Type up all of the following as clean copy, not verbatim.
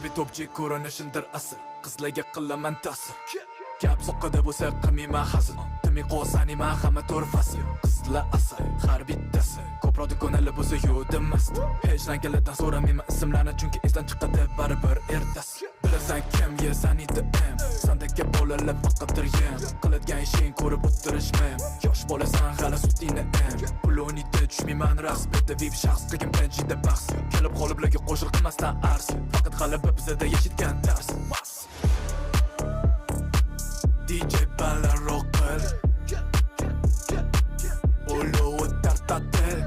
Hajbi topchi ko'rinishindir asr, qizlarga qilaman ta'sir. Gap soqqada bo'lsa qilmayman hazil, timi qo'saniyman hamma to'rfasi. Qizlar asay, har bittasi ko'proq ko'nali bo'lsa yo'dimast. Hech rangalardan so'ramayman ismlarni, chunki esdan chiqadi baribir ertasi. Bilasan kimga saniydi em, sandagi bolalar faqatdir yem. Qiladigan ishing ko'rib o'tirishmam, yosh bolasan hali sutingni em. Pulonida tushmayman raqs, bitta vip shaxs qilgan penjida bahs. Kelib qoliblarga qo'shil qilmasdan ars, faqat g'alaba bizda yashitgan dars. DJ balar rockal Olovi tartatel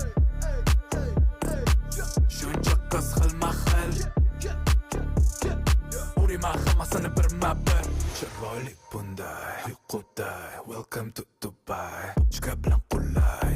Shuncha qiz xilma xil Uriman hammasini birma-bir Chiroyli bunday, uyquday Welcome to Dubai Chiqa bilan qulay